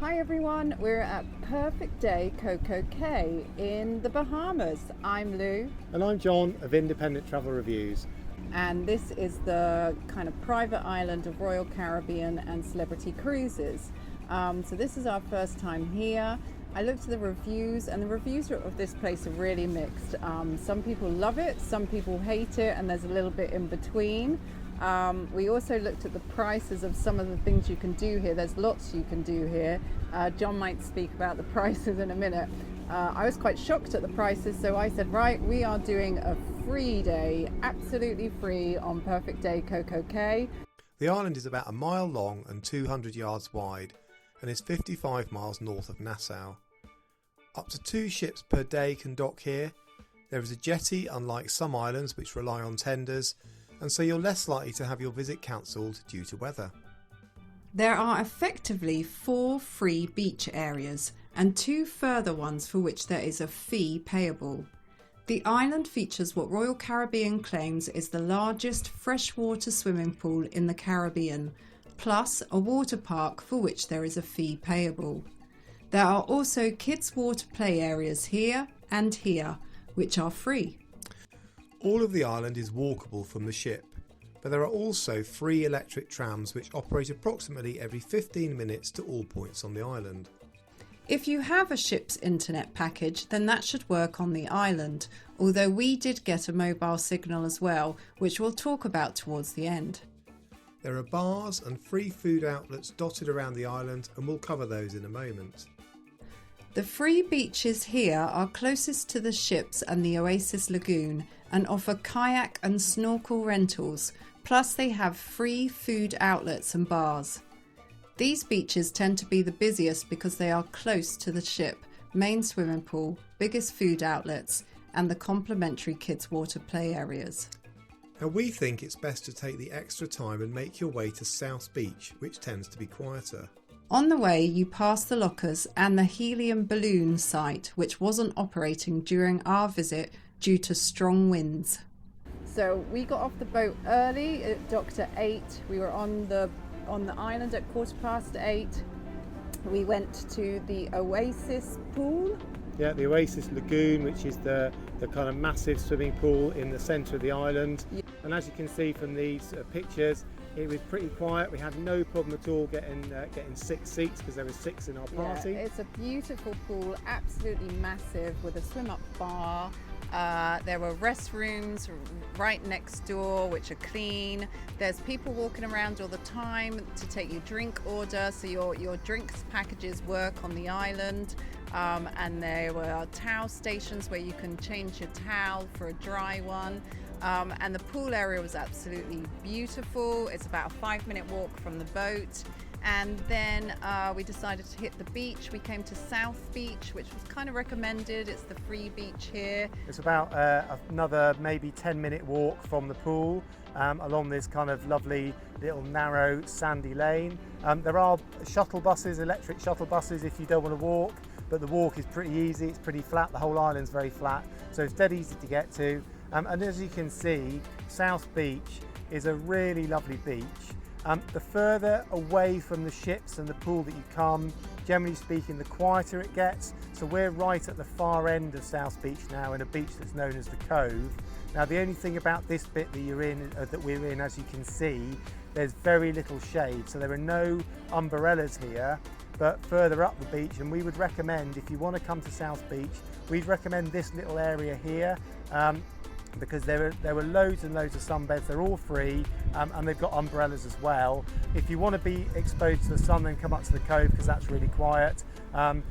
Hi everyone, we're at Perfect Day CocoCay in the Bahamas. I'm Lou. And I'm John of Independent Travel Reviews. And this is the kind of private island of Royal Caribbean and Celebrity Cruises. So this is our first time here. I looked at the reviews and the reviews of this place are really mixed. Some people love it, some people hate it, and there's a little bit in between. We also looked at the prices of some of the things you can do here. There's lots you can do here. John might speak about the prices in a minute. I was quite shocked at the prices, so I said, right, we are doing a free day, absolutely free on Perfect Day CocoCay. The island is about a mile long and 200 yards wide and is 55 miles north of Nassau. Up to 2 ships per day can dock here. There is a jetty, unlike some islands which rely on tenders, and so you're less likely to have your visit cancelled due to weather. There are effectively 4 free beach areas and 2 further ones for which there is a fee payable. The island features what Royal Caribbean claims is the largest freshwater swimming pool in the Caribbean, plus a water park for which there is a fee payable. There are also kids' water play areas here and here, which are free. All of the island is walkable from the ship, but there are also free electric trams which operate approximately every 15 minutes to all points on the island. If you have a ship's internet package, then that should work on the island, although we did get a mobile signal as well, which we'll talk about towards the end. There are bars and free food outlets dotted around the island, and we'll cover those in a moment. The free beaches here are closest to the ships and the Oasis Lagoon and offer kayak and snorkel rentals, plus they have free food outlets and bars. These beaches tend to be the busiest because they are close to the ship, main swimming pool, biggest food outlets, and the complimentary kids' water play areas. Now we think it's best to take the extra time and make your way to South Beach, which tends to be quieter. On the way, you pass the lockers and the helium balloon site, which wasn't operating during our visit due to strong winds. So we got off the boat early, it docked at 8. We were on the island at 8:15. We went to the Oasis pool. Yeah, the Oasis Lagoon, which is the kind of massive swimming pool in the centre of the island. Yeah. And as you can see from these pictures, it was pretty quiet. We had no problem at all getting 6 seats because there were 6 in our party. Yeah, it's a beautiful pool, absolutely massive, with a swim-up bar. There were restrooms right next door which are clean. There's people walking around all the time to take your drink order, so your drinks packages work on the island. And there were towel stations where you can change your towel for a dry one. And the pool area was absolutely beautiful. It's about a 5-minute walk from the boat. And then we decided to hit the beach. We came to South Beach, which was kind of recommended. It's the free beach here. It's about another maybe 10-minute walk from the pool along this kind of lovely little narrow sandy lane. There are shuttle buses, electric shuttle buses if you don't want to walk, but the walk is pretty easy. It's pretty flat. The whole island's very flat, so it's dead easy to get to. And as you can see, South Beach is a really lovely beach. The further away from the ships and the pool that you come, generally speaking, the quieter it gets. So we're right at the far end of South Beach now, in a beach that's known as the Cove. Now the only thing about this bit that we're in, as you can see, there's very little shade. So there are no umbrellas here, but further up the beach, and we would recommend, if you want to come to South Beach, we'd recommend this little area here. Because there were loads and loads of sunbeds. They're all free, and they've got umbrellas as well. If you want to be exposed to the sun, then come up to the Cove because that's really quiet. But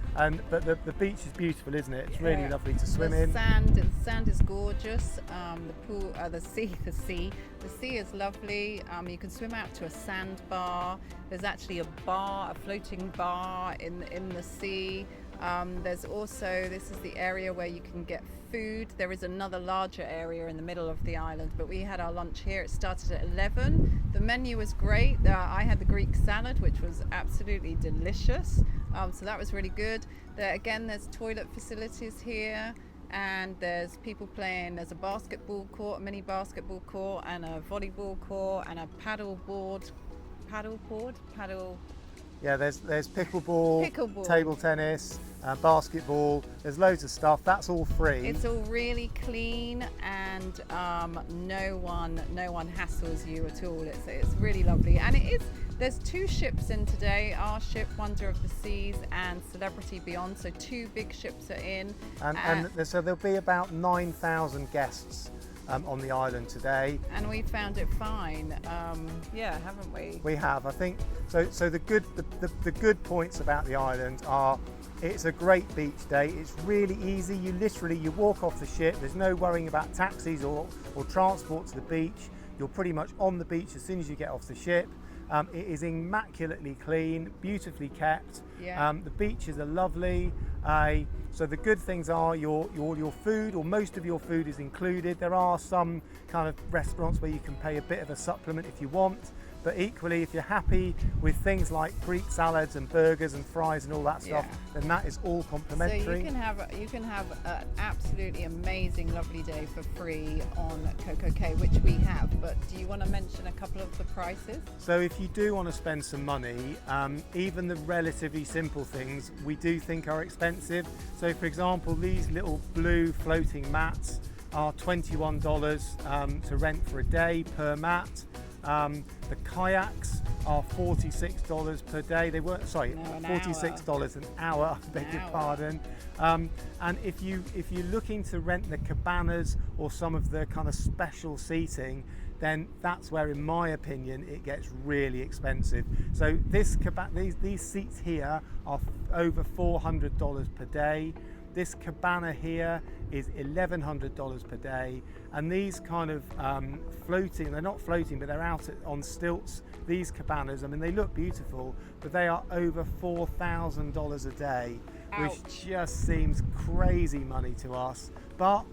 the beach is beautiful, isn't it? It's really lovely to swim in. The sand is gorgeous. The sea is lovely. You can swim out to a sandbar. There's actually a floating bar in the sea. There's also, this is the area where you can get food. There is another larger area in the middle of the island, but we had our lunch here. It started at 11. The menu was great. I had the Greek salad, which was absolutely delicious. So that was really good. There's toilet facilities here, and there's people playing. There's a basketball court, a mini basketball court, and a volleyball court, and a paddle Yeah, there's pickleball, Pickleball. table tennis, basketball. There's loads of stuff. That's all free. It's all really clean, and no one hassles you at all. It's really lovely, and it is. There's 2 ships in today. Our ship, Wonder of the Seas, and Celebrity Beyond. So 2 big ships are in. So there'll be about 9,000 guests on the island today. And we found it fine. Yeah, haven't we? We have, I think. So the good points about the island are it's a great beach day. It's really easy. You walk off the ship. There's no worrying about taxis or transport to the beach. You're pretty much on the beach as soon as you get off the ship. It is immaculately clean, beautifully kept. Yeah. The beaches are lovely. So the good things are your food, or most of your food, is included. There are some kind of restaurants where you can pay a bit of a supplement if you want. But equally, if you're happy with things like Greek salads and burgers and fries and all that stuff, then that is all complimentary. So you can have an absolutely amazing, lovely day for free on CocoCay, which we have. But do you want to mention a couple of the prices? So if you do want to spend some money, even the relatively simple things we do think are expensive. So for example, these little blue floating mats are $21 to rent for a day per mat. The kayaks are $46 per day. They weren't, sorry, $46 an hour. I beg your pardon. And if you're looking to rent the cabanas or some of the kind of special seating, then that's where, in my opinion, it gets really expensive. So these seats here are over $400 per day. This cabana here is $1,100 per day, and these kind of floating, they're not floating, but they're out on stilts. These cabanas, I mean, they look beautiful, but they are over $4,000 a day. Ouch. Which just seems crazy money to us. But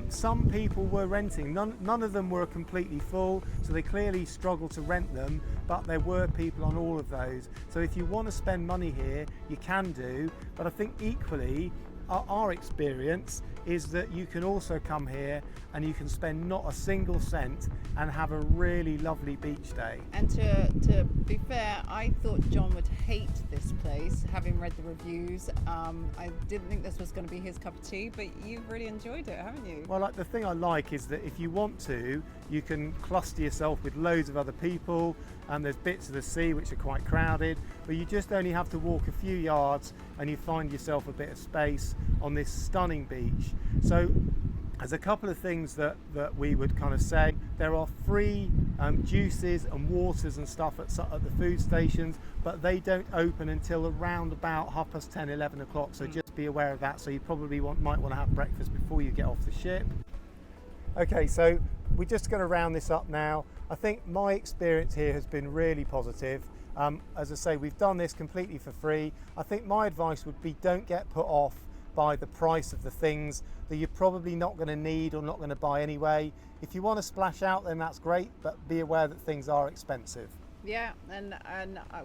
some people were renting. None of them were completely full, so they clearly struggled to rent them, but there were people on all of those. So if you want to spend money here, you can do, but I think equally, our experience is that you can also come here and you can spend not a single cent and have a really lovely beach day. And to be fair, I thought John would hate this place, having read the reviews. I didn't think this was going to be his cup of tea, but you've really enjoyed it, haven't you? Well, the thing I like is that if you want to, you can cluster yourself with loads of other people, and there's bits of the sea which are quite crowded, but you just only have to walk a few yards and you find yourself a bit of space on this stunning beach. So there's a couple of things that we would kind of say. There are free juices and waters and stuff at the food stations, but they don't open until around about 10:30, 11 o'clock, so just be aware of that. So you probably might want to have breakfast before you get off the ship. Okay, so we're just going to round this up now. I think my experience here has been really positive. As I say, we've done this completely for free. I think my advice would be, don't get put off by the price of the things that you're probably not going to need or not going to buy anyway. If you want to splash out, then that's great, but be aware that things are expensive. Yeah, and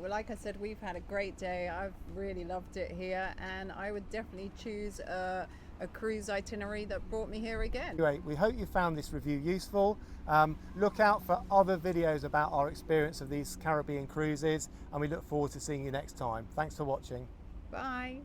like I said, we've had a great day. I've really loved it here, and I would definitely choose a cruise itinerary that brought me here again. Anyway, we hope you found this review useful. Look out for other videos about our experience of these Caribbean cruises, and we look forward to seeing you next time. Thanks for watching. Bye.